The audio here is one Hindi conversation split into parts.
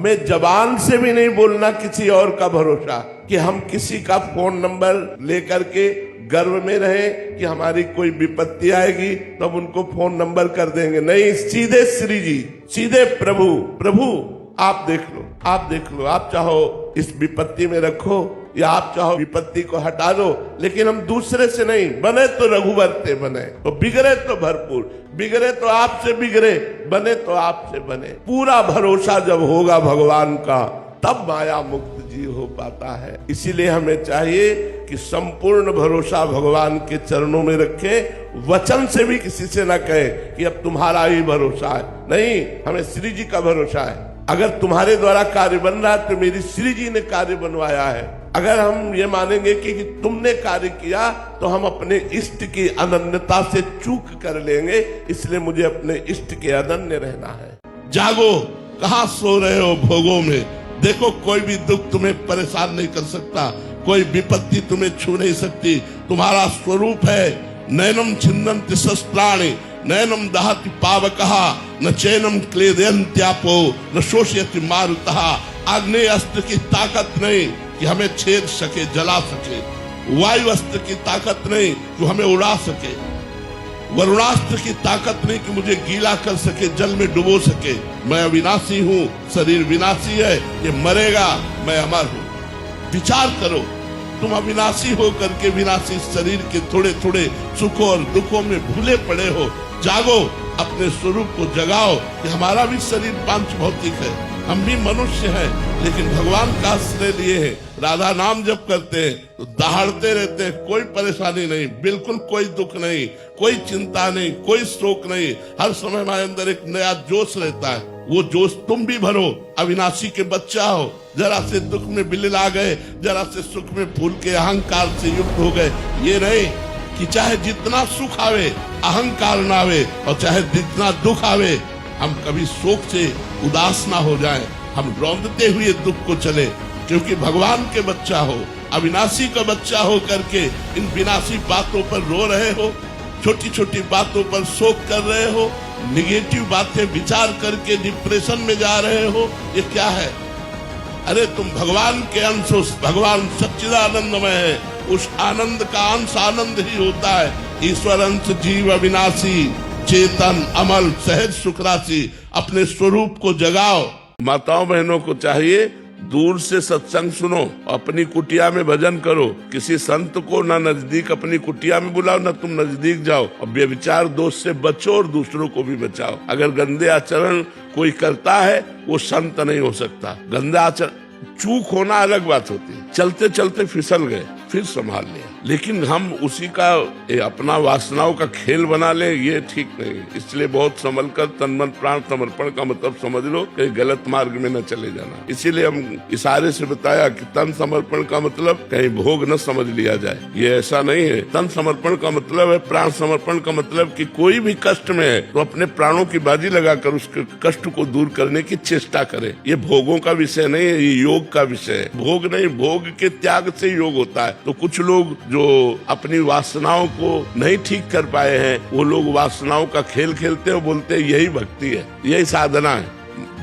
हमें जबान से भी नहीं बोलना किसी और का भरोसा, कि हम किसी का फोन नंबर लेकर के गर्व में रहे कि हमारी कोई विपत्ति आएगी तो हम उनको फोन नंबर कर देंगे। नहीं, सीधे श्री जी, सीधे प्रभु, प्रभु आप देख लो, आप देख लो, आप चाहो इस विपत्ति में रखो या आप चाहो विपत्ति को हटा दो, लेकिन हम दूसरे से नहीं। बने तो रघुवर ते बने, तो बिगड़े तो भरपूर, बिगड़े तो आपसे बिगड़े, बने तो आपसे बने। पूरा भरोसा जब होगा भगवान का, तब माया मुक्त जी हो पाता है। इसीलिए हमें चाहिए कि संपूर्ण भरोसा भगवान के चरणों में रखें। वचन से भी किसी से न कहे कि अब तुम्हारा ही भरोसा है, नहीं, हमें श्री जी का भरोसा है। अगर तुम्हारे द्वारा कार्य बन रहा है तो मेरी श्री जी ने कार्य बनवाया है। अगर हम ये मानेंगे कि तुमने कार्य किया तो हम अपने इष्ट की अनन्यता से चूक कर लेंगे, इसलिए मुझे अपने इष्ट के अनन्य रहना है। जागो, कहाँ सो रहे हो भोगों में, देखो कोई भी दुख तुम्हें परेशान नहीं कर सकता, कोई विपत्ति तुम्हें छू नहीं सकती। तुम्हारा स्वरूप है नैनम छिन्नन्ति शस्त्राणि नैनम दहति पावकः न चैनम क्लेदयन्त्यापो न शोषयति मारुतः। आग्नेय अस्त्र की ताकत नहीं कि हमें छेद सके, जला सके, वायु अस्त्र की ताकत नहीं कि हमें उड़ा सके, वरुणास्त्र की ताकत नहीं कि मुझे गीला कर सके, जल में डुबो सके। मैं अविनाशी हूँ, शरीर विनाशी है, ये मरेगा, मैं अमर हूँ। विचार करो, तुम अविनाशी हो करके विनाशी शरीर के थोड़े थोड़े सुखों और दुखों में भूले पड़े हो। जागो, अपने स्वरूप को जगाओ कि हमारा भी शरीर पांच भौतिक है, हम भी मनुष्य हैं, लेकिन भगवान का आश्रय लिए हैं। राधा नाम जप करते हैं तो दहाड़ते रहते हैं, कोई परेशानी नहीं, बिल्कुल कोई दुख नहीं, कोई चिंता नहीं, कोई शोक नहीं। हर समय हमारे अंदर एक नया जोश रहता है, वो जोश तुम भी भरो। अविनाशी के बच्चा हो, जरा से दुख में बिल्ल आ गए, जरा से सुख में फूल के अहंकार से युक्त हो गए। ये नहीं कि चाहे जितना सुख आवे अहंकार ना आवे, और चाहे जितना दुख आवे हम कभी शोक से उदास ना हो जाएं, हम रौंदते हुए दुख को चले, क्योंकि भगवान के बच्चा हो, अविनाशी का बच्चा हो करके इन विनाशी बातों पर रो रहे हो, छोटी छोटी बातों पर शोक कर रहे हो, निगेटिव बातें विचार करके डिप्रेशन में जा रहे हो, ये क्या है? अरे तुम भगवान के अंश हो, भगवान सच्चिदानंदमय है, उस आनंद का अंश आनंद ही होता है। ईश्वर अंश जीव अविनाशी, चेतन अमल सहज सुख राशि। अपने स्वरूप को जगाओ। माताओं बहनों को चाहिए दूर से सत्संग सुनो, अपनी कुटिया में भजन करो, किसी संत को ना नजदीक अपनी कुटिया में बुलाओ, ना तुम नजदीक जाओ। और व्यभिचार दोष से बचो और दूसरों को भी बचाओ। अगर गंदे आचरण कोई करता है वो संत नहीं हो सकता। गंदा आचरण, चूक होना अलग बात होती है, चलते चलते फिसल गए फिर संभाल लिया, लेकिन हम उसी का अपना वासनाओं का खेल बना ले, ये ठीक नहीं। इसलिए बहुत संभल कर तन मन प्राण समर्पण का मतलब समझ लो, कहीं गलत मार्ग में न चले जाना। इसीलिए हम इशारे से बताया कि तन समर्पण का मतलब कहीं भोग न समझ लिया जाए, ये ऐसा नहीं है। तन समर्पण का मतलब है, प्राण समर्पण का मतलब कि कोई भी कष्ट में है तो अपने प्राणों की बाजी लगाकर उसके कष्ट को दूर करने की चेष्टा करे। ये भोगों का विषय नहीं है, ये योग का विषय है। भोग नहीं, भोग के त्याग से योग होता है। तो कुछ लोग जो अपनी वासनाओं को नहीं ठीक कर पाए हैं, वो लोग वासनाओं का खेल खेलते हैं, बोलते हैं यही भक्ति है, यही साधना है।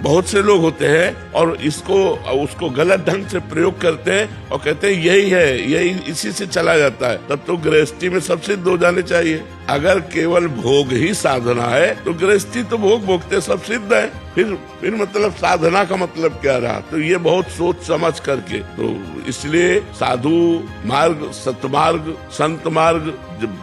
बहुत से लोग होते हैं और उसको गलत ढंग से प्रयोग करते हैं और कहते हैं यही है, यही इसी से चला जाता है। तब तो गृहस्थी में सब सिद्ध हो जाने चाहिए। अगर केवल भोग ही साधना है तो गृहस्थी तो भोग भोगते सब सिद्ध है, फिर मतलब साधना का मतलब क्या रहा? तो ये बहुत सोच समझ करके, तो इसलिए साधु मार्ग, सतमार्ग, संत मार्ग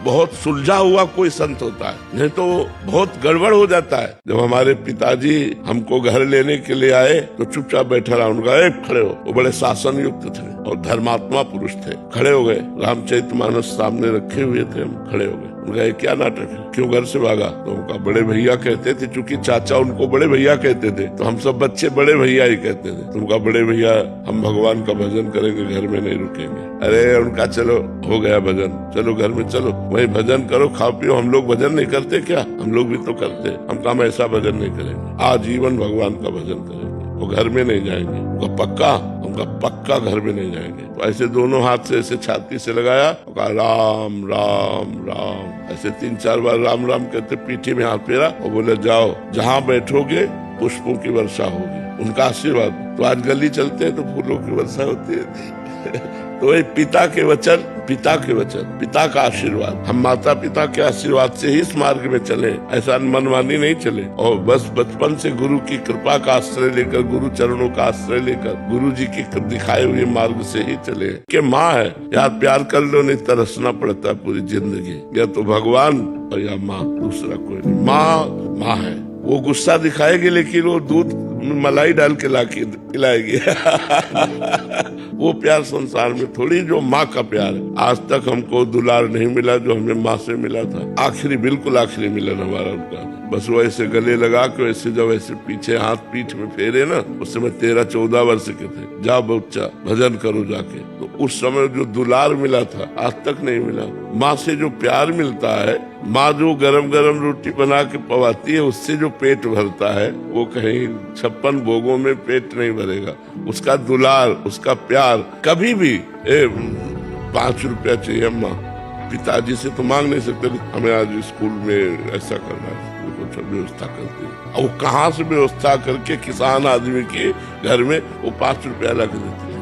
बहुत सुलझा हुआ कोई संत होता है, नहीं तो बहुत गड़बड़ हो जाता है। जब हमारे पिताजी हमको घर लेने के लिए आए तो चुपचाप बैठा रहा, उनका एक खड़े हो। वो बड़े शासन युक्त थे और धर्मात्मा पुरुष थे। खड़े हो गए, रामचरितमानस सामने रखे हुए थे, हम खड़े हो गए। उनका क्या नाटक है, क्यों घर से भागा? तो उनका बड़े भैया कहते थे, चूंकि चाचा उनको बड़े भैया कहते थे तो हम सब बच्चे बड़े भैया ही कहते थे। तो उनका बड़े भैया, हम भगवान का भजन करेंगे, घर में नहीं रुकेंगे। अरे उनका चलो हो गया भजन, चलो घर में चलो, वही भजन करो, खाओ पियो। हम लोग भजन नहीं करते क्या? हम लोग भी तो करते। हम काम ऐसा भजन नहीं करेंगे, आजीवन भगवान का भजन करेंगे। वो घर में नहीं जाएंगे, वो पक्का, उनका पक्का घर में नहीं जाएंगे। तो ऐसे दोनों हाथ से ऐसे छाती से लगाया और कहा राम राम राम, ऐसे 3-4 बार राम राम कहते, पीठी में हाथ फेरा और बोले जाओ, जहाँ बैठोगे पुष्पों की वर्षा होगी। उनका आशीर्वाद। तो आज गली चलते हैं तो फूलों की वर्षा होती है। तो ये पिता के वचन, पिता के वचन, पिता का आशीर्वाद, हम माता पिता के आशीर्वाद से ही इस मार्ग में चले, ऐसा मनमानी नहीं चले। और बस बचपन से गुरु की कृपा का आश्रय लेकर, गुरु चरणों का आश्रय लेकर, गुरु जी की दिखाए हुए मार्ग से ही चले। कि माँ है यार, प्यार कर लो नहीं तरसना पड़ता पूरी जिंदगी, या तो भगवान और या माँ, दूसरा कोई नहीं। माँ है, वो गुस्सा दिखाएगी लेकिन वो दूध मलाई डाल के ला के खिलाएगी। वो प्यार संसार में थोड़ी जो माँ का प्यार है। आज तक हमको दुलार नहीं मिला जो हमें माँ से मिला था। आखिरी, बिल्कुल आखिरी मिलन हमारा उनका। बस वो ऐसे गले लगा के वैसे जब ऐसे पीछे हाथ पीठ में फेरे ना, उस समय 13-14 वर्ष के थे। जा बच्चा भजन करो जाके। तो उस समय जो दुलार मिला था आज तक नहीं मिला। माँ से जो प्यार मिलता है, माँ जो गरम गरम रोटी बना के पवाती है, उससे जो पेट भरता है वो कहीं 56 भोगों में पेट नहीं भरेगा। उसका दुलार, उसका प्यार कभी भी 5 रुपया चाहिए अम्मा, पिताजी से तो मांग नहीं सकते। हमें आज स्कूल में ऐसा करना है, व्यवस्था करते हैं। और वो कहाँ से व्यवस्था करके किसान आदमी के घर में वो 5 रुपया ला के देते हैं,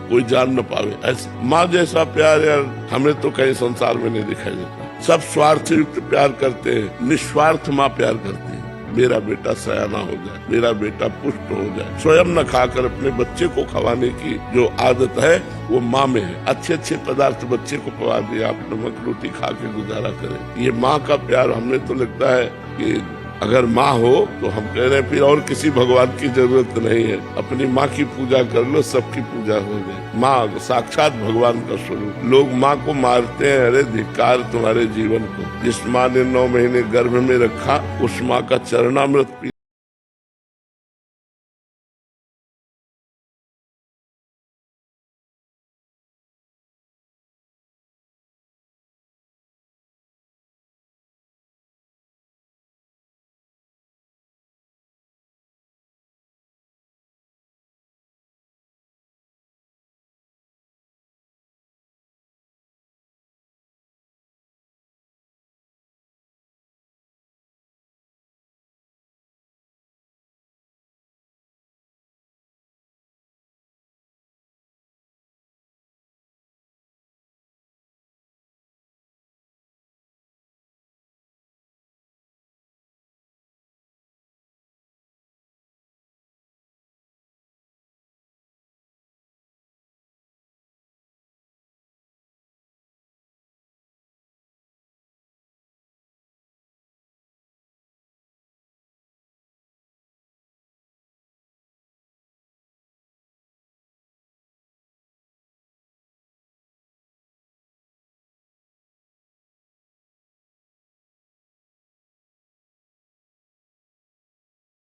कोई जान न पावे। ऐसे माँ जैसा प्यार यार हमें तो कहीं संसार में नहीं दिखाई देता। सब स्वार्थ युक्त प्यार करते हैं, निस्वार्थ माँ प्यार करती है। मेरा बेटा सयाना हो जाए, मेरा बेटा पुष्ट हो जाए। स्वयं न खाकर अपने बच्चे को खवाने की जो आदत है वो माँ में है। अच्छे अच्छे पदार्थ बच्चे को खवा दिए, आप नमक रोटी खा के गुजारा करें। ये माँ का प्यार हमें तो लगता है कि अगर माँ हो तो हम कह रहे हैं फिर और किसी भगवान की जरूरत नहीं है। अपनी माँ की पूजा कर लो, सबकी पूजा हो गई। माँ साक्षात भगवान का स्वरूप। लोग माँ को मारते हैं, अरे धिक्कार तुम्हारे जीवन को। जिस माँ ने 9 महीने गर्भ में रखा, उस माँ का चरणामृत पी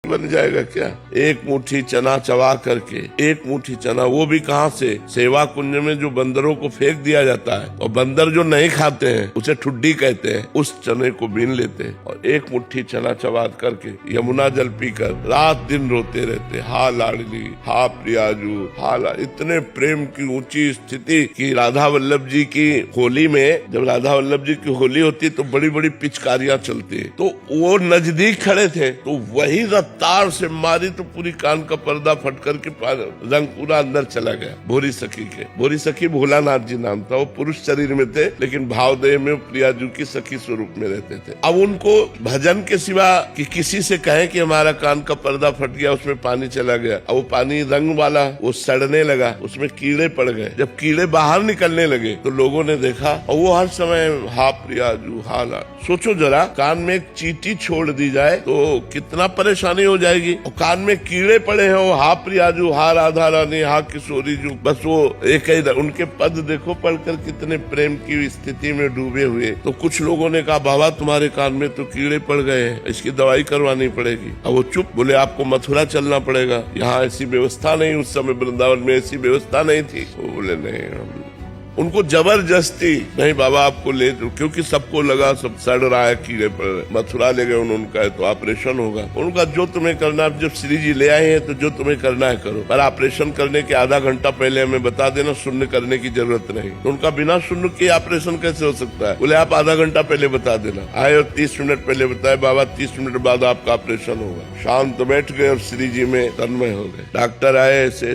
बन जाएगा क्या? एक मुट्ठी चना चबा करके, एक मुट्ठी चना, वो भी कहाँ से? सेवा कुंज में जो बंदरों को फेंक दिया जाता है, और बंदर जो नहीं खाते हैं उसे ठुड्डी कहते हैं, उस चने को बीन लेते हैं और एक मुट्ठी चना चबा करके यमुना जल पीकर रात दिन रोते रहते, हा लाडली, हा प्रियाजू, हा इतने प्रेम की ऊंची स्थिति कि राधा वल्लभ जी की होली में, जब राधा वल्लभ जी की होली होती है तो बड़ी बड़ी पिचकारियां चलती है, तो वो नजदीक खड़े थे तो वही तार से मारी तो पूरी कान का पर्दा फट करके रंग पूरा अंदर चला गया। भोरी सखी के, भोरी सखी भोलानाथ जी नाम था। वो पुरुष शरीर में थे लेकिन भावदेह में प्रियाजू की सखी स्वरूप में रहते थे। अब उनको भजन के सिवा कि किसी से कहें कि हमारा कान का पर्दा फट गया, उसमें पानी चला गया, अब वो पानी रंग वाला, वो सड़ने लगा, उसमें कीड़े पड़ गए। जब कीड़े बाहर निकलने लगे तो लोगों ने देखा, और वो हर समय हा प्रियाजू हा ला। सोचो जरा, कान में एक चींटी छोड़ दी जाए तो कितना परेशानी हो जाएगी। और कान में कीड़े पड़े हैं, वो हा प्रियाजू, हा राधा रानी, हा किशोरी जू, बस वो एक ही। उनके पद देखो पढ़कर कितने प्रेम की स्थिति में डूबे हुए। तो कुछ लोगों ने कहा, बाबा तुम्हारे कान में तो कीड़े पड़ गए हैं, इसकी दवाई करवानी पड़ेगी। अब वो चुप, बोले आपको मथुरा चलना पड़ेगा, यहाँ ऐसी व्यवस्था नहीं, उस समय वृंदावन में ऐसी व्यवस्था नहीं थी। वो बोले नहीं, उनको जबरदस्ती नहीं बाबा आपको ले, क्योंकि सबको लगा सब सड़ रहा है, कीड़े पर मथुरा ले गए उनका तो ऑपरेशन होगा। उनका जो तुम्हें करना, जब श्री जी ले आए हैं तो जो तुम्हें करना है करो, पर ऑपरेशन करने के आधा घंटा पहले हमें बता देना, शून्य करने की जरूरत नहीं। तो उनका बिना शून्य के ऑपरेशन कैसे हो सकता है? बोले आप आधा घंटा पहले बता देना। आए और 30 मिनट पहले बताए बाबा 30 मिनट बाद आपका ऑपरेशन होगा। शांत बैठ गए और श्री जी में तन्मय हो गए। डॉक्टर आए ऐसे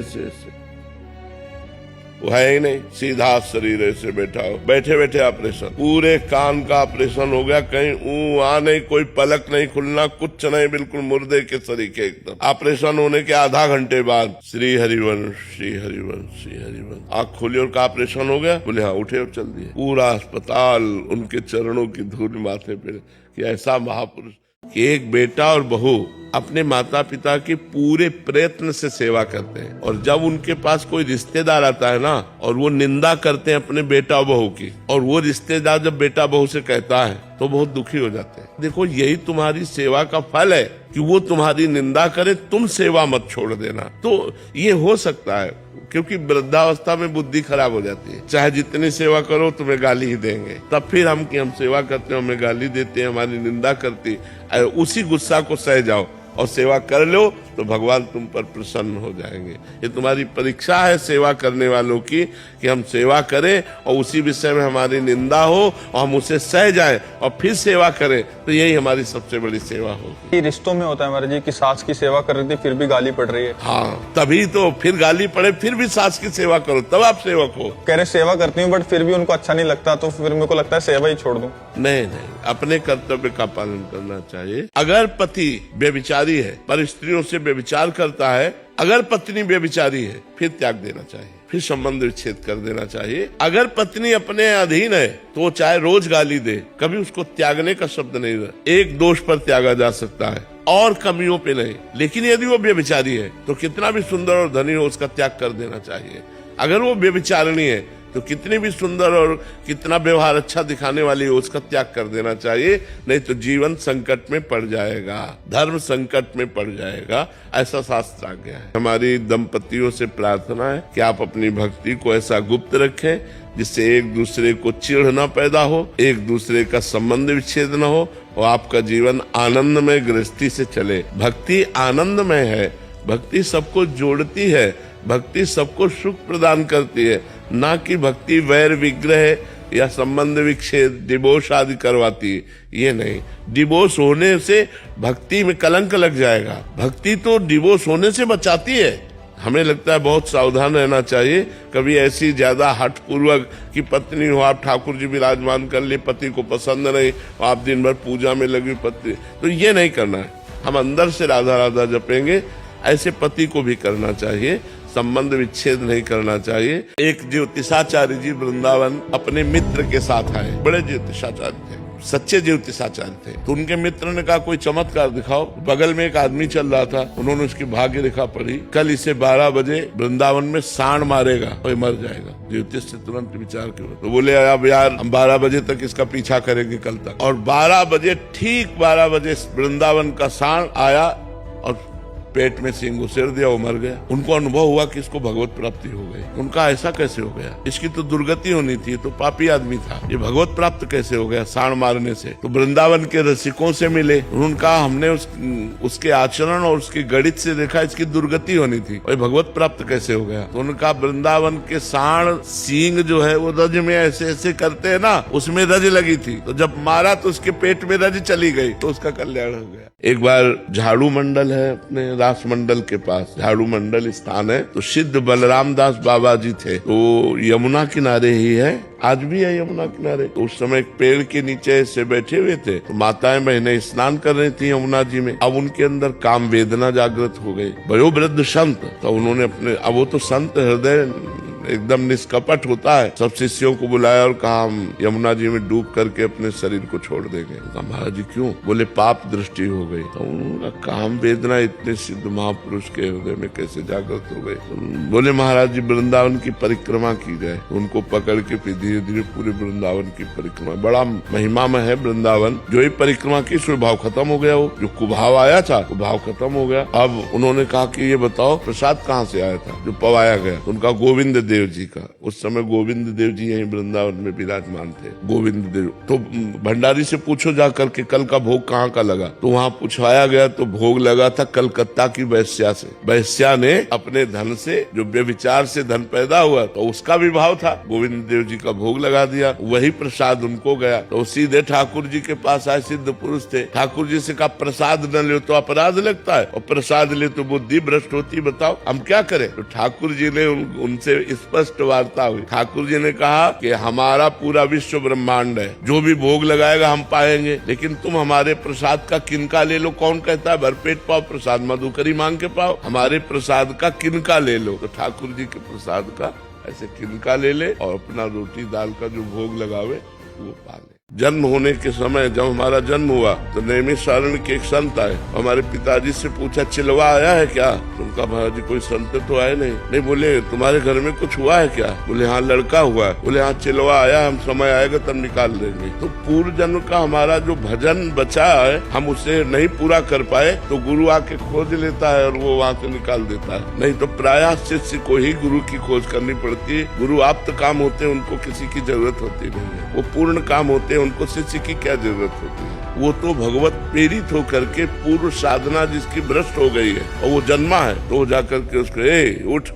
वो है ही नहीं, सीधा शरीर ऐसे बैठा हो, बैठे बैठे ऑपरेशन, पूरे कान का ऑपरेशन हो गया। कहीं आ नहीं, कोई पलक नहीं खुलना, कुछ नहीं, बिल्कुल मुर्दे के तरीके एकदम। ऑपरेशन होने के आधा घंटे बाद श्री हरिवंश श्री हरिवंश श्री हरिवंश आँख खोली और का ऑपरेशन हो गया। बोले हाँ, उठे और चल दिए। पूरा अस्पताल उनके चरणों की धूल माथे पे कि ऐसा महापुरुष कि एक बेटा और बहू अपने माता पिता की पूरे प्रयत्न से सेवा करते हैं, और जब उनके पास कोई रिश्तेदार आता है ना और वो निंदा करते हैं अपने बेटा बहू की, और वो रिश्तेदार जब बेटा बहू से कहता है तो बहुत दुखी हो जाते हैं। देखो यही तुम्हारी सेवा का फल है कि वो तुम्हारी निंदा करे, तुम सेवा मत छोड़ देना। तो ये हो सकता है क्योंकि वृद्धावस्था में बुद्धि खराब हो जाती है, चाहे जितनी सेवा करो तुम्हें गाली ही देंगे। तब फिर हम सेवा करते हैं, हमें गाली देते हैं, हमारी निंदा करती, उसी गुस्सा को सह जाओ और सेवा कर लो तो भगवान तुम पर प्रसन्न हो जाएंगे। ये तुम्हारी परीक्षा है सेवा करने वालों की कि हम सेवा करें और उसी विषय में हमारी निंदा हो और हम उसे सह जाएं और फिर सेवा करें, तो यही हमारी सबसे बड़ी सेवा होगी। रिश्तों में होता है महाराज जी कि सास की सेवा कर रही थी फिर भी गाली पड़ रही है। हाँ, तभी तो फिर गाली पड़े फिर भी सास की सेवा करो, तब आप सेवक हो। कह रहे सेवा करती हूँ बट फिर भी उनको अच्छा नहीं लगता, तो फिर मेरे को लगता है सेवा ही छोड़ दूं। नहीं, अपने कर्तव्य का पालन करना चाहिए। अगर पति व्यभिचारी है पर स्त्रियों से व्यभिचार करता है, अगर पत्नी व्यभिचारी है फिर त्याग देना चाहिए, फिर संबंध विच्छेद कर देना चाहिए। अगर पत्नी अपने अधीन है तो चाहे रोज गाली दे, कभी उसको त्यागने का शब्द नहीं है। एक दोष पर त्यागा जा सकता है और कमियों पे नहीं, लेकिन यदि वो व्यभिचारी है तो कितना भी सुंदर और धनी हो उसका त्याग कर देना चाहिए। अगर वो व्यभिचारिणी है तो कितनी भी सुंदर और कितना व्यवहार अच्छा दिखाने वाली हो उसका त्याग कर देना चाहिए, नहीं तो जीवन संकट में पड़ जाएगा, धर्म संकट में पड़ जाएगा, ऐसा शास्त्र आ गया है। हमारी दंपतियों से प्रार्थना है कि आप अपनी भक्ति को ऐसा गुप्त रखें जिससे एक दूसरे को चिढ़ न पैदा हो, एक दूसरे का संबंध विच्छेद न हो और आपका जीवन आनंदमय गृहस्थी से चले। भक्ति आनंदमय है, भक्ति सबको जोड़ती है, भक्ति सबको सुख प्रदान करती है, ना कि भक्ति वैर विग्रह या संबंध विच्छेद डिवोर्स आदि करवाती है। ये नहीं, डिवोर्स होने से भक्ति में कलंक लग जाएगा। भक्ति तो डिवोर्स होने से बचाती है। हमें लगता है बहुत सावधान रहना चाहिए, कभी ऐसी ज्यादा हठ पूर्वक की पत्नी हो, आप ठाकुर जी विराजमान कर ले, पति को पसंद नहीं, आप दिन भर पूजा में लगी पत्नी, तो ये नहीं करना है। हम अंदर से राधा राधा जपेंगे, ऐसे पति को भी करना चाहिए, संबंध विच्छेद नहीं करना चाहिए। एक ज्योतिषाचार्य जी वृंदावन अपने मित्र के साथ आए, बड़े ज्योतिषाचार्य थे, सच्चे ज्योतिषाचार्य थे। तो उनके मित्र ने कहा कोई चमत्कार दिखाओ। बगल में एक आदमी चल रहा था, उन्होंने उसकी भाग्य रेखा पढ़ी, कल इसे 12 बजे वृंदावन में सांड मारेगा और मर जाएगा। ज्योतिष से तुरंत विचार किया, तो बोले अब यार हम 12 बजे तक इसका पीछा करेंगे कल तक। और 12 बजे, ठीक 12 बजे वृंदावन का सांड आया और पेट में सिंह घुसेड़ दिया, वो मर गया। उनको अनुभव हुआ कि इसको भगवत प्राप्ति हो गई। उनका ऐसा कैसे हो गया, इसकी तो दुर्गति होनी थी, तो पापी आदमी था, ये भगवत प्राप्त कैसे हो गया सांड मारने से। तो वृंदावन के रसिकों से मिले, उनका हमने उसके आचरण और उसकी गणित से देखा इसकी दुर्गति होनी थी, और भगवत प्राप्त कैसे हो गया। तो उनका वृंदावन के सांड सिंह जो है वो रज में ऐसे ऐसे करते है ना, उसमें रज लगी थी, तो जब मारा तो उसके पेट में रज चली गई, तो उसका कल्याण हो गया। एक बार झाड़ू मंडल है अपने रास मंडल के पास, झाड़ू मंडल स्थान है, तो सिद्ध बलराम दास बाबा जी थे, तो यमुना किनारे ही है, आज भी है यमुना किनारे। तो उस समय एक पेड़ के नीचे से बैठे हुए थे, तो माताएं बहनें स्नान कर रही थी यमुना जी में। अब उनके अंदर काम वेदना जागृत हो गई, वयोवृद्ध संत, तो उन्होंने अपने, अब वो तो संत हृदय एकदम निष्कपट होता है, सब शिष्यों को बुलाया और कहा हम यमुना जी में डूब करके अपने शरीर को छोड़ देंगे। कहा महाराज जी क्यों? बोले पाप दृष्टि हो गई। तो उन्होंने काम वेदना इतने सिद्ध महापुरुष के हृदय में कैसे जागृत हो गई? तो बोले महाराज जी वृंदावन की परिक्रमा की जाए। उनको पकड़ के फिर धीरे धीरे पूरे वृंदावन की परिक्रमा, बड़ा महिमा में है वृंदावन, जो ही परिक्रमा की उसमें भाव खत्म हो गया, वो जो कुभाव आया था वो भाव खत्म हो गया। अब उन्होंने कहा कि ये बताओ प्रसाद कहाँ से आया था जो पवाया गया? उनका गोविंद देव देव जी का। उस समय गोविंद देव जी यहीं वृंदावन में विराजमान थे। गोविंद देव तो भंडारी से पूछो जा करके कल का भोग कहाँ का लगा, तो वहाँ पूछवाया गया तो भोग लगा था कलकत्ता की वैश्या से। वैश्या ने अपने धन से, जो व्यभिचार से धन पैदा हुआ तो उसका विभाव था, गोविंद देव जी का भोग लगा दिया, वही प्रसाद उनको गया। तो सीधे ठाकुर जी के पास आए, सिद्ध पुरुष थे। ठाकुर जी से कहा प्रसाद न ले तो अपराध लगता है और प्रसाद ले तो बुद्धि भ्रष्ट होती, बताओ हम क्या करें। तो ठाकुर जी ने उनसे स्पष्ट वार्ता हुई। ठाकुर जी ने कहा कि हमारा पूरा विश्व ब्रह्मांड है, जो भी भोग लगाएगा हम पाएंगे, लेकिन तुम हमारे प्रसाद का किनका ले लो। कौन कहता है भरपेट पाओ प्रसाद, मधुकरी मांग के पाओ, हमारे प्रसाद का किनका ले लो। तो ठाकुर जी के प्रसाद का ऐसे किनका ले ले और अपना रोटी दाल का जो भोग लगावे वो पा ले। जन्म होने के समय जब हमारा जन्म हुआ तो नैमिषारण्य के एक संत आए, हमारे पिताजी से पूछा चिलवा आया है क्या। तो उनका महाराज कोई संत तो आए नहीं। बोले तुम्हारे घर में कुछ हुआ है क्या। बोले हाँ लड़का हुआ है। बोले हाँ चिलवा आया, हम समय आएगा तब निकाल देंगे। तो पूर्व जन्म का हमारा जो भजन बचा है हम उसे नहीं पूरा कर पाए तो गुरु आके खोज लेता है और वो वहाँ से निकाल देता है। नहीं तो प्रायः शिष्य को ही गुरु की खोज करनी पड़ती है। गुरु आप्त काम होते हैं, उनको किसी की जरूरत होती नहीं है। वो पूर्ण काम होते हैं, उनको शिष्य की क्या जरूरत होती है। वो तो भगवत प्रेरित होकर के पूर्व साधना जिसकी भ्रष्ट हो गई है और वो जन्मा है तो वो जाकर के उसको उठ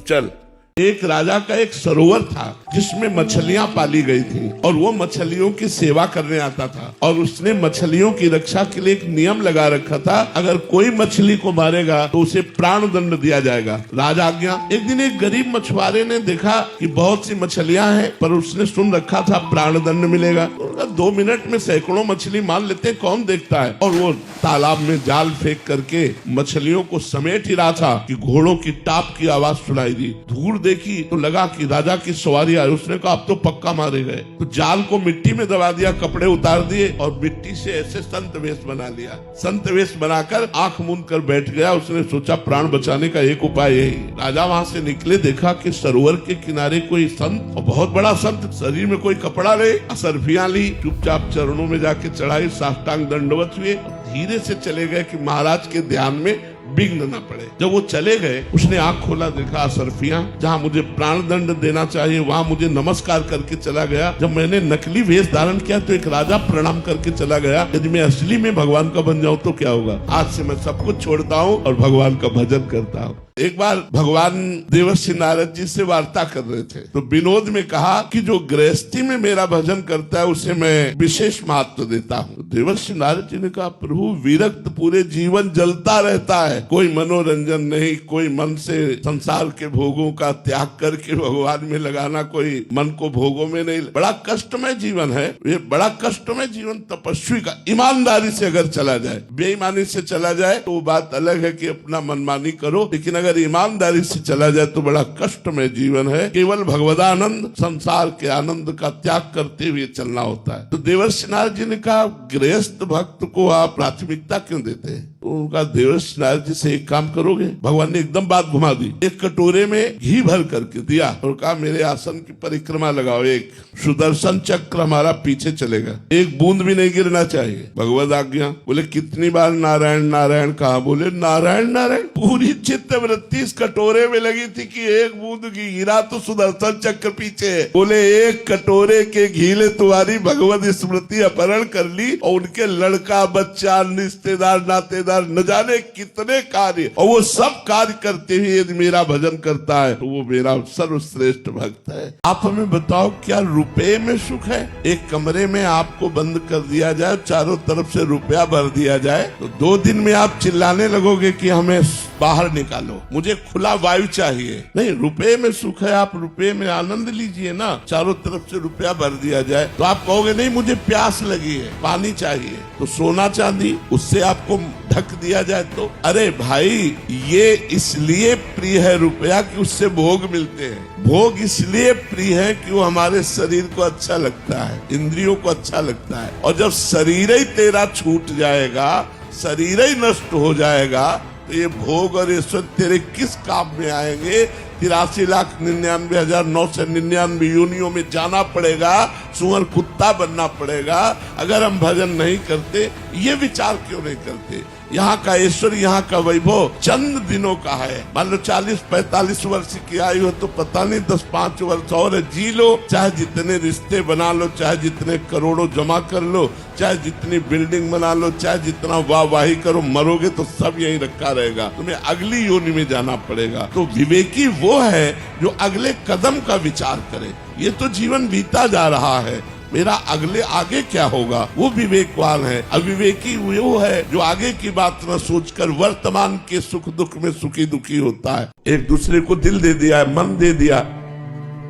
चल। एक राजा का एक सरोवर था जिसमें मछलियां पाली गई थी और वो मछलियों की सेवा करने आता था और उसने मछलियों की रक्षा के लिए एक नियम लगा रखा था, अगर कोई मछली को मारेगा तो उसे प्राण दंड दिया जाएगा। राजा आज्ञा। एक दिन एक गरीब मछुआरे ने देखा कि बहुत सी मछलियां हैं पर उसने सुन रखा था प्राण दंड मिलेगा। तो 2 मिनट में सैकड़ों मछली मार लेते, कौन देखता है। और वो तालाब में जाल फेंक करके मछलियों को समेट ही रहा था कि घोड़ों की टाप की आवाज सुनाई दी। धूल देखी तो लगा कि राजा की सवारी आई। उसने कहा अब तो पक्का मारे गए। तो जाल को मिट्टी में दबा दिया, कपड़े उतार दिए और मिट्टी से ऐसे संत वेश बना लिया। संत वेश बनाकर आंख मूंद कर बैठ गया। उसने सोचा प्राण बचाने का एक उपाय यही। राजा वहां से निकले, देखा कि सरोवर के किनारे कोई संत, और बहुत बड़ा संत, शरीर में कोई कपड़ा ले, असरफियां ली, चुपचाप चरणों में जाके चढ़ाई, साष्टांग दंडवत हुए, धीरे से चले गए कि महाराज के ध्यान में विघ्न न पड़े। जब वो चले गए उसने आंख खोला, देखा असरफियां, जहाँ मुझे प्राण दंड देना चाहिए वहाँ मुझे नमस्कार करके चला गया। जब मैंने नकली वेश धारण किया तो एक राजा प्रणाम करके चला गया। यदि मैं असली में भगवान का बन जाऊं तो क्या होगा। आज से मैं सब कुछ छोड़ता हूँ और भगवान का भजन करता हूँ। एक बार भगवान देवर्षि नारद जी से वार्ता कर रहे थे तो विनोद में कहा कि जो गृहस्थी में मेरा भजन करता है उसे मैं विशेष महत्व देता हूँ। तो देवर्षि नारद जी ने कहा प्रभु विरक्त पूरे जीवन जलता रहता है, कोई मनोरंजन नहीं, कोई मन से संसार के भोगों का त्याग करके भगवान में लगाना, कोई मन को भोगों में नहीं। बड़ा कष्टमय जीवन है ये, बड़ा कष्टमय जीवन तपस्वी का। ईमानदारी से अगर चला जाए, बेईमानी से चला जाए तो बात अलग है कि अपना मनमानी करो, लेकिन अगर ईमानदारी से चला जाए तो बड़ा कष्टमय जीवन है। केवल भगवदानंद, संसार के आनंद का त्याग करते हुए चलना होता है। तो देवर्षि नारद जी ने कहा गृहस्थ भक्त को आप प्राथमिकता क्यों देते हैं। तो उनका देवर्षि नारद जी से एक काम करोगे। भगवान ने एकदम बात घुमा दी। एक कटोरे में घी भर करके दिया और कहा मेरे आसन की परिक्रमा लगाओ, एक सुदर्शन चक्र हमारा पीछे चलेगा, एक बूंद भी नहीं गिरना चाहिए। भगवद आज्ञा। बोले कितनी बार नारायण नारायण कहा। बोले नारायण नारायण। पूरी चित्त वृत्ति इस कटोरे में लगी थी कि एक बूंद घी गिरा तो सुदर्शन चक्र पीछे है। बोले एक कटोरे के घी ने तुम्हारी भगवद स्मृति अपहरण कर ली और उनके लड़का बच्चा रिश्तेदार नातेदार न जाने कितने कार्य, और वो सब कार्य करते हुए यदि मेरा भजन करता है तो वो मेरा सर्वश्रेष्ठ भक्त है। आप हमें बताओ क्या रुपए में सुख है। एक कमरे में आपको बंद कर दिया जाए, चारों तरफ से रुपया भर दिया जाए तो 2 दिन में आप चिल्लाने लगोगे कि हमें बाहर निकालो, मुझे खुला वायु चाहिए। नहीं, रुपए में सुख है, आप रुपए में आनंद लीजिए ना। चारों तरफ से रुपया भर दिया जाए तो आप कहोगे नहीं मुझे प्यास लगी है, पानी चाहिए। तो सोना चांदी उससे आपको ढक दिया जाए तो, अरे भाई ये इसलिए प्रिय है रुपया कि उससे भोग मिलते हैं। भोग इसलिए प्रिय है कि वो हमारे शरीर को अच्छा लगता है, इंद्रियों को अच्छा लगता है। और जब शरीर ही तेरा छूट जाएगा, शरीर ही नष्ट हो जाएगा तो ये भोग और ईश्वर तेरे किस काम में आएंगे। 83,99,999 योनियों में जाना पड़ेगा, सुअर कुत्ता बनना पड़ेगा। अगर हम भजन नहीं करते, ये विचार क्यों नहीं करते। यहाँ का ऐश्वर्य, यहाँ का वैभव चंद दिनों का है। मान लो 40-45 वर्ष की आयु हो तो पता नहीं 10-5 वर्ष और जी लो, चाहे जितने रिश्ते बना लो, चाहे जितने करोड़ों जमा कर लो, चाहे जितनी बिल्डिंग बना लो, चाहे जितना वाहवाही करो, मरोगे तो सब यहीं रखा रहेगा, तुम्हें अगली योनि में जाना पड़ेगा। तो विवेकी वो है जो अगले कदम का विचार करे। ये तो जीवन बीता जा रहा है, मेरा अगले आगे क्या होगा, वो विवेकवान है। अविवेकी वो है जो आगे की बात न सोचकर वर्तमान के सुख दुख में सुखी दुखी होता है। एक दूसरे को दिल दे दिया, मन दे दिया,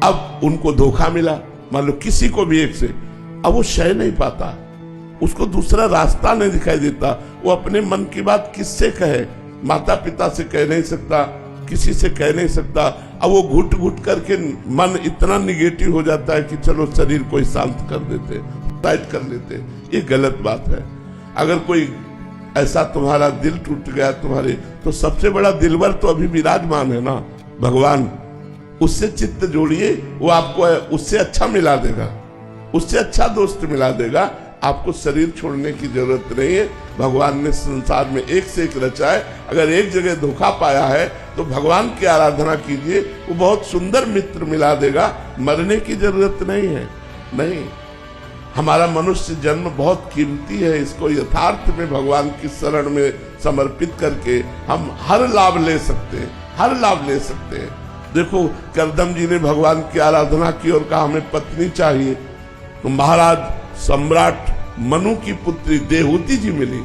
अब उनको धोखा मिला, मान लो किसी को भी एक से, अब वो सह नहीं पाता, उसको दूसरा रास्ता नहीं दिखाई देता, वो अपने मन की बात किससे कहे, माता पिता से कह नहीं सकता, किसी से कह नहीं सकता। अब वो घुट घुट करके मन इतना निगेटिव हो जाता है कि चलो शरीर को शांत कर देते, टाइट कर लेते। ये गलत बात है। अगर कोई ऐसा तुम्हारा दिल टूट गया तुम्हारे, तो सबसे बड़ा दिलवर तो अभी विराजमान है ना, भगवान। उससे चित्त जोड़िए, वो आपको उससे अच्छा मिला देगा, उससे अच्छा दोस्त मिला देगा। आपको शरीर छोड़ने की जरूरत नहीं है। भगवान ने संसार में एक से एक रचा है। अगर एक जगह धोखा पाया है तो भगवान की आराधना कीजिए, वो बहुत सुंदर मित्र मिला देगा। मरने की जरूरत नहीं है। नहीं, हमारा मनुष्य जन्म बहुत कीमती है, इसको यथार्थ में भगवान की शरण में समर्पित करके हम हर लाभ ले सकते हैं, हर लाभ ले सकते हैं। देखो, करदम जी ने भगवान की आराधना की और कहा हमें पत्नी चाहिए, तो महाराज सम्राट मनु की पुत्री देहूति जी मिली।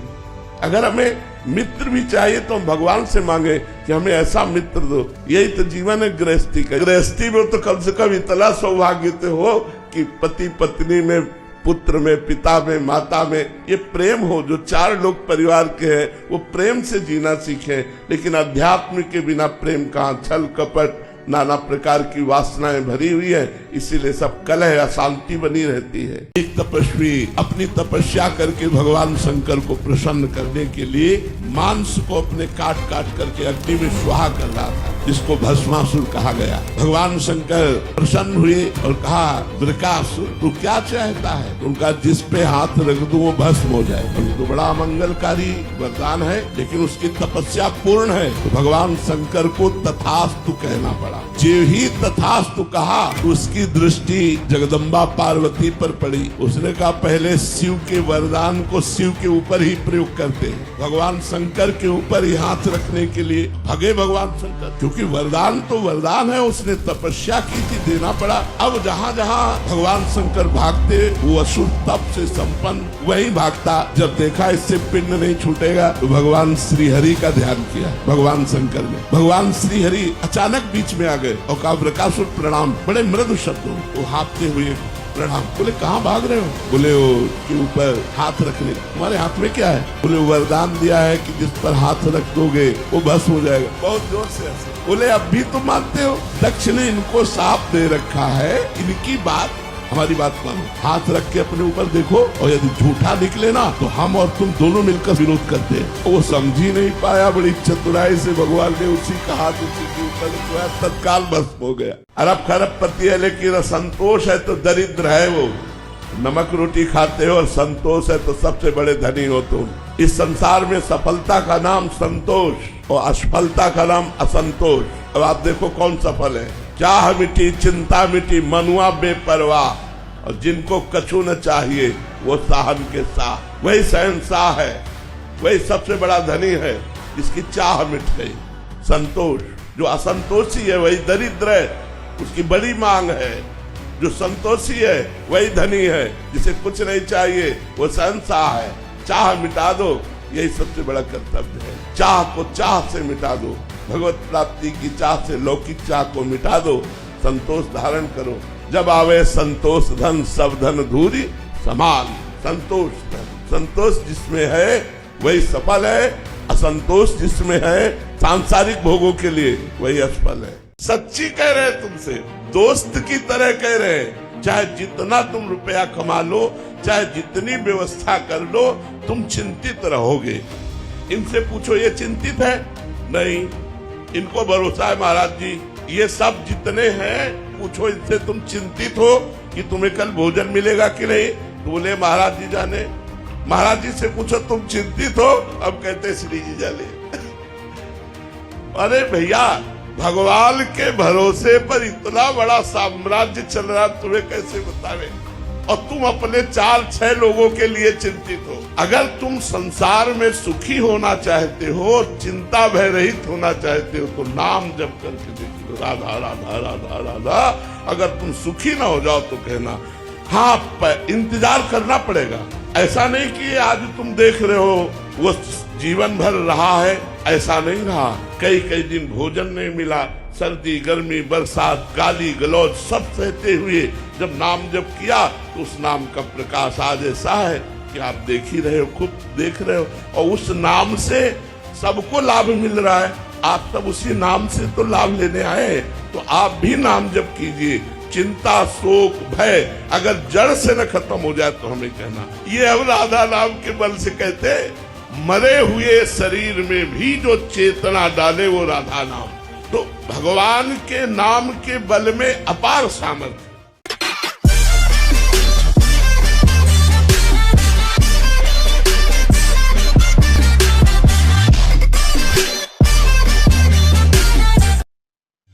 अगर हमें मित्र भी चाहिए तो हम भगवान से मांगे कि हमें ऐसा मित्र दो। यही तो जीवन है गृहस्थी का। गृहस्थी में तो कम से कम इतना सौभाग्य तो हो कि पति पत्नी में, पुत्र में, पिता में, माता में ये प्रेम हो, जो 4 लोग परिवार के हैं वो प्रेम से जीना सीखे। लेकिन अध्यात्म के बिना प्रेम कहाँ, छल कपट नाना प्रकार की वासनाएं भरी हुई है, इसीलिए सब कलह अशांति बनी रहती है। एक तपस्वी अपनी तपस्या करके भगवान शंकर को प्रसन्न करने के लिए मांस को अपने काट काट करके अग्नि में स्वाहा कर रहा था, जिसको भस्मासुर कहा गया। भगवान शंकर प्रसन्न हुए और कहा, वृकासुर तू क्या चाहता है? उनका जिस पे हाथ रख दूं वो भस्म हो जाए। तो बड़ा मंगलकारी वरदान है, लेकिन उसकी तपस्या पूर्ण है। तो भगवान शंकर को तथास्तु कहना पड़ा। जो ही तथास्तु कहा, उसकी दृष्टि जगदम्बा पार्वती पर पड़ी। उसने कहा पहले शिव के वरदान को शिव के ऊपर ही प्रयोग करते हैं, भगवान शंकर के ऊपर ही हाथ रखने के लिए भगे भगवान शंकर, क्योंकि वरदान तो वरदान है। उसने तपस्या की थी, देना पड़ा। अब जहाँ जहाँ भगवान शंकर भागते, वो असुर तप से संपन्न वही भागता। जब देखा इससे पिंड नहीं छूटेगा, तो भगवान श्रीहरि का ध्यान किया भगवान शंकर ने। भगवान श्रीहरि अचानक बीच में आ गए और कहा, वृकासुर प्रणाम। बड़े मृदु शब्दों वो हाँफते हुए प्रणाम। बोले कहाँ भाग रहे हो? बोले वो के ऊपर हाथ रखने। तुम्हारे हाथ में क्या है? बोले वरदान दिया है कि जिस पर हाथ रख दोगे वो भस्म हो जाएगा। बहुत जोर से हंसे। बोले अब भी तुम मानते हो? दक्ष ने इनको साफ दे रखा है, इनकी बात हमारी बात मानो, हाथ रख के अपने ऊपर देखो, और यदि झूठा निकले ना तो हम और तुम दोनों मिलकर विरोध करते हैं। वो समझ ही नहीं पाया, बड़ी चतुराई से भगवान ने उसी का हाथ उसी के ऊपर तत्काल भस्म हो गया। अरब खरबपति है, लेकिन संतोष है तो दरिद्र है। वो नमक रोटी खाते हो और संतोष है तो सबसे बड़े धनी हो तुम। इस संसार में सफलता का नाम संतोष और असफलता का नाम असंतोष। अब आप देखो कौन सफल है। चाह मिटी चिंता मिटी मनुआ बेपरवाह, और जिनको कछु न चाहिए वो साहन के साह। वही शहंशाह है, वही सबसे बड़ा धनी है जिसकी चाह मिट गई। संतोष, जो असंतोषी है वही दरिद्र है, उसकी बड़ी मांग है। जो संतोषी है वही धनी है, जिसे कुछ नहीं चाहिए वो शहंशाह है। चाह मिटा दो, यही सबसे बड़ा कर्तव्य है। चाह को चाह से मिटा दो, भगवत प्राप्ति की चाह से लौकिक चाह को मिटा दो, संतोष धारण करो। जब आवे संतोष धन सब धन धूरी समान। संतोष धन, संतोष जिसमें है वही सफल है, असंतोष जिसमें है सांसारिक भोगों के लिए वही असफल है। सच्ची कह रहे तुमसे, दोस्त की तरह कह रहे। चाहे जितना तुम रुपया कमा लो, चाहे जितनी व्यवस्था कर लो, तुम चिंतित रहोगे। इनसे पूछो ये चिंतित है? नहीं, इनको भरोसा है महाराज जी, ये सब जितने हैं, पूछो इनसे तुम चिंतित हो कि तुम्हें कल भोजन मिलेगा कि नहीं? तो बोले महाराज जी जाने। महाराज जी से पूछो तुम चिंतित हो, अब कहते श्री जी जले। अरे भैया, भगवान के भरोसे पर इतना बड़ा साम्राज्य चल रहा, तुम्हें कैसे बतावे, और तुम अपने 4-6 लोगों के लिए चिंतित हो। अगर तुम संसार में सुखी होना चाहते हो, चिंता भय रहित होना चाहते हो, तो नाम जप करके देख लो, राधा राधा राधा राधा। अगर तुम सुखी ना हो जाओ तो कहना हाँ, इंतजार करना पड़ेगा। ऐसा नहीं कि आज तुम देख रहे हो वो जीवन भर रहा है, ऐसा नहीं रहा। कई कई दिन भोजन नहीं मिला, सर्दी गर्मी बरसात गाली गलौज सब सहते हुए जब नाम जप किया तो उस नाम का प्रकाश आज ऐसा है कि आप देख ही रहे हो, खुद देख रहे हो, और उस नाम से सबको लाभ मिल रहा है। आप तब उसी नाम से तो लाभ लेने आए हैं, तो आप भी नाम जप कीजिए। चिंता शोक भय अगर जड़ से न खत्म हो जाए तो हमें कहना, ये अब राधा नाम के बल से कहते, मरे हुए शरीर में भी जो चेतना डाले वो राधा नाम। तो भगवान के नाम के बल में अपार सामर्थ्य।